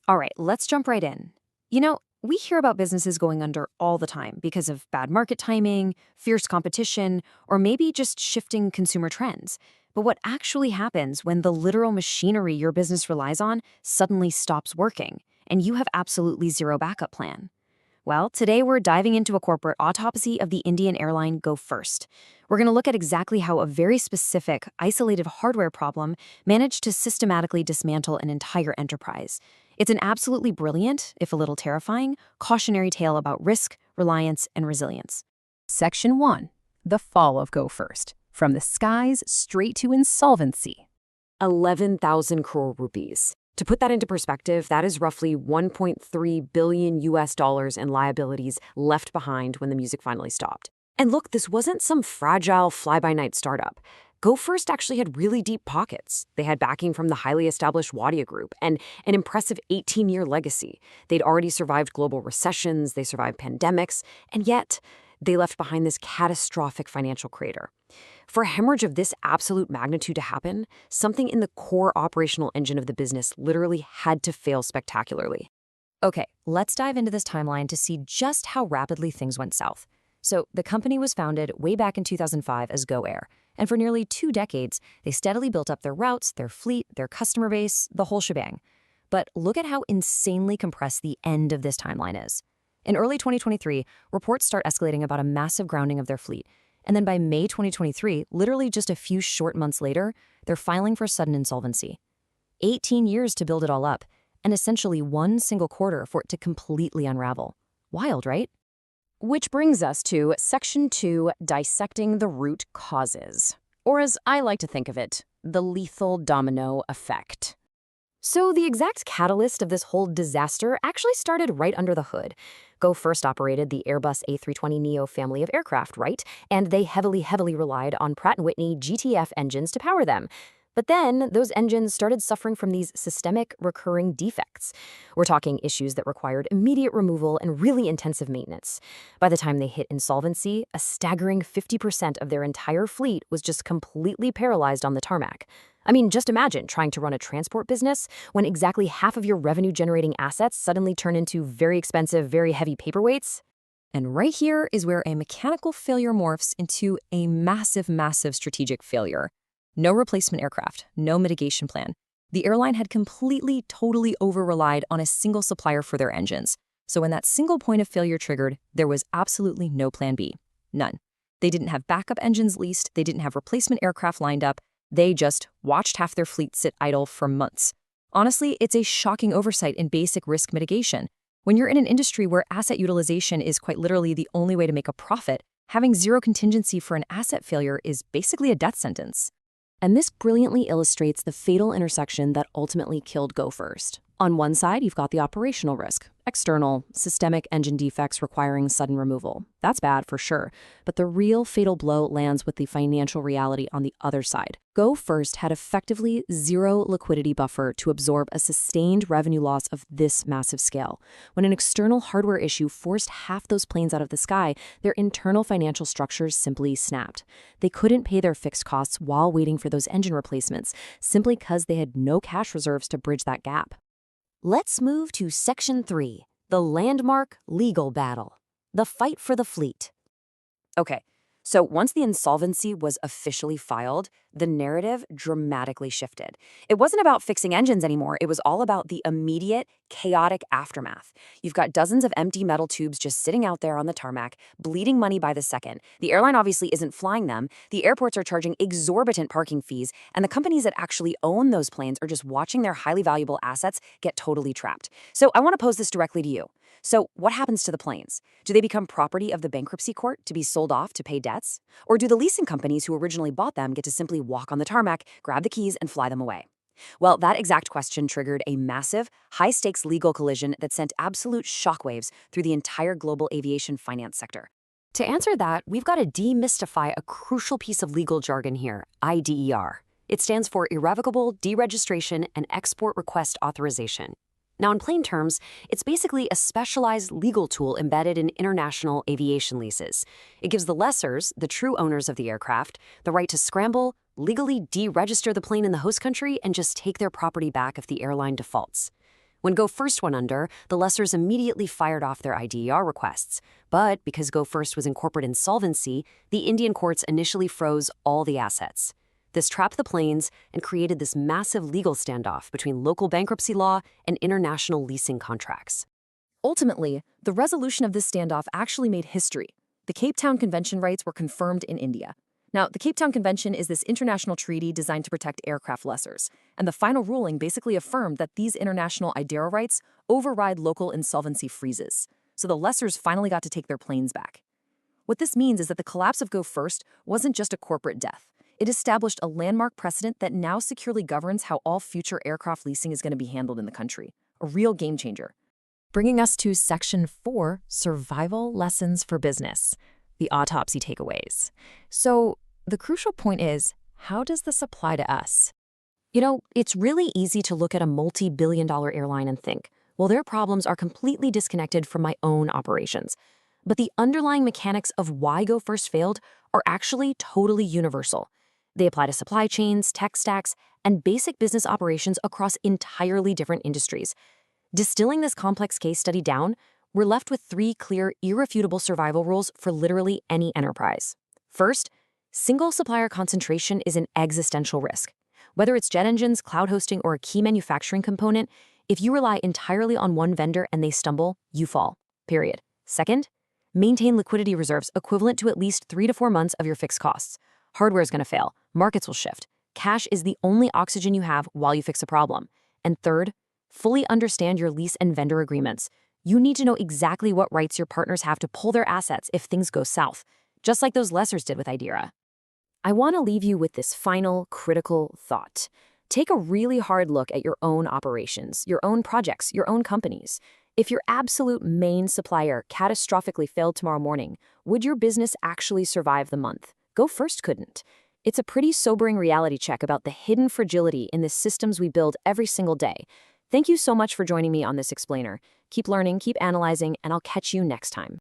All right, let's jump right in. We hear about businesses going under all the time because of bad market timing, fierce competition, or maybe just shifting consumer trends. But what actually happens when the literal machinery your business relies on suddenly stops working and you have absolutely zero backup plan? Well, today we're diving into a corporate autopsy of the Indian airline Go First. We're going to look at exactly how a very specific, isolated hardware problem managed to systematically dismantle an entire enterprise. It's an absolutely brilliant, if a little terrifying, cautionary tale about risk, reliance, and resilience. Section 1. The Fall of Go First. From the skies straight to insolvency. 11,000 crore rupees. To put that into perspective, that is roughly 1.3 billion US dollars in liabilities left behind when the music finally stopped. And look, this wasn't some fragile fly-by-night startup. Go First actually had really deep pockets. They had backing from the highly established Wadia Group and an impressive 18-year legacy. They'd already survived global recessions, they survived pandemics, and yet they left behind this catastrophic financial crater. For a hemorrhage of this absolute magnitude to happen, something in the core operational engine of the business literally had to fail spectacularly. Okay, let's dive into this timeline to see just how rapidly things went south. So, the company was founded way back in 2005 as Go Air, and for nearly 2 decades, they steadily built up their routes, their fleet, their customer base, the whole shebang. But look at how insanely compressed the end of this timeline is. In early 2023, reports start escalating about a massive grounding of their fleet. And then by May 2023, literally just a few short months later, they're filing for sudden insolvency. 18 years to build it all up, and essentially one single quarter for it to completely unravel. Wild, right? Which brings us to Section 2, Dissecting the Root Causes. Or as I like to think of it, the lethal domino effect. So the exact catalyst of this whole disaster actually started right under the hood. Go First operated the Airbus A320neo family of aircraft, right? And they heavily relied on Pratt Whitney GTF engines to power them. But then those engines started suffering from these systemic recurring defects. We're talking issues that required immediate removal and really intensive maintenance. By the time they hit insolvency, a staggering 50% of their entire fleet was just completely paralyzed on the tarmac. I mean, just imagine trying to run a transport business when exactly half of your revenue-generating assets suddenly turn into very expensive, very heavy paperweights. And right here is where a mechanical failure morphs into a massive strategic failure. No replacement aircraft, no mitigation plan. The airline had completely, totally over-relied on a single supplier for their engines. So when that single point of failure triggered, there was absolutely no plan B. None. They didn't have backup engines leased, they didn't have replacement aircraft lined up, they just watched half their fleet sit idle for months. Honestly, it's a shocking oversight in basic risk mitigation. When you're in an industry where asset utilization is quite literally the only way to make a profit, having zero contingency for an asset failure is basically a death sentence. And this brilliantly illustrates the fatal intersection that ultimately killed Go First. On one side, you've got the operational risk, external, systemic engine defects requiring sudden removal. That's bad for sure, but the real fatal blow lands with the financial reality on the other side. Go First had effectively zero liquidity buffer to absorb a sustained revenue loss of this massive scale. When an external hardware issue forced half those planes out of the sky, their internal financial structures simply snapped. They couldn't pay their fixed costs while waiting for those engine replacements, simply because they had no cash reserves to bridge that gap. Let's move to Section 3, the landmark legal battle, the fight for the fleet. Okay, so once the insolvency was officially filed, the narrative dramatically shifted. It wasn't about fixing engines anymore. It was all about the immediate, chaotic aftermath. You've got dozens of empty metal tubes just sitting out there on the tarmac, bleeding money by the second. The airline obviously isn't flying them. The airports are charging exorbitant parking fees, and the companies that actually own those planes are just watching their highly valuable assets get totally trapped. So I want to pose this directly to you. So what happens to the planes? Do they become property of the bankruptcy court to be sold off to pay debts? Or do the leasing companies who originally bought them get to simply walk on the tarmac, grab the keys, and fly them away? Well, that exact question triggered a massive, high-stakes legal collision that sent absolute shockwaves through the entire global aviation finance sector. To answer that, we've got to demystify a crucial piece of legal jargon here, IDER. It stands for Irrevocable Deregistration and Export Request Authorization. Now, in plain terms, it's basically a specialized legal tool embedded in international aviation leases. It gives the lessors, the true owners of the aircraft, the right to scramble, legally deregister the plane in the host country, and just take their property back if the airline defaults. When Go First went under, the lessors immediately fired off their IDER requests. But because Go First was in corporate insolvency, the Indian courts initially froze all the assets. This trapped the planes and created this massive legal standoff between local bankruptcy law and international leasing contracts. Ultimately, the resolution of this standoff actually made history. The Cape Town Convention rights were confirmed in India. Now, the Cape Town Convention is this international treaty designed to protect aircraft lessors, and the final ruling basically affirmed that these international IDERA rights override local insolvency freezes. So the lessors finally got to take their planes back. What this means is that the collapse of Go First wasn't just a corporate death. It established a landmark precedent that now securely governs how all future aircraft leasing is going to be handled in the country. A real game changer. Bringing us to Section 4, Survival Lessons for Business, the autopsy takeaways. So the crucial point is, how does this apply to us? You know, it's really easy to look at a multi-billion-dollar airline and think, well, their problems are completely disconnected from my own operations. But the underlying mechanics of why Go First failed are actually totally universal. They apply to supply chains, tech stacks, and basic business operations across entirely different industries. Distilling this complex case study down, we're left with 3 clear, irrefutable survival rules for literally any enterprise. First, single supplier concentration is an existential risk. Whether it's jet engines, cloud hosting, or a key manufacturing component, if you rely entirely on one vendor and they stumble, you fall. Period. Second, maintain liquidity reserves equivalent to at least 3 to 4 months of your fixed costs. Hardware is going to fail. Markets will shift. Cash is the only oxygen you have while you fix a problem. And third, fully understand your lease and vendor agreements. You need to know exactly what rights your partners have to pull their assets if things go south, just like those lessors did with IDERA. I want to leave you with this final, critical thought. Take a really hard look at your own operations, your own projects, your own companies. If your absolute main supplier catastrophically failed tomorrow morning, would your business actually survive the month? Go First couldn't. It's a pretty sobering reality check about the hidden fragility in the systems we build every single day. Thank you so much for joining me on this explainer. Keep learning, keep analyzing, and I'll catch you next time.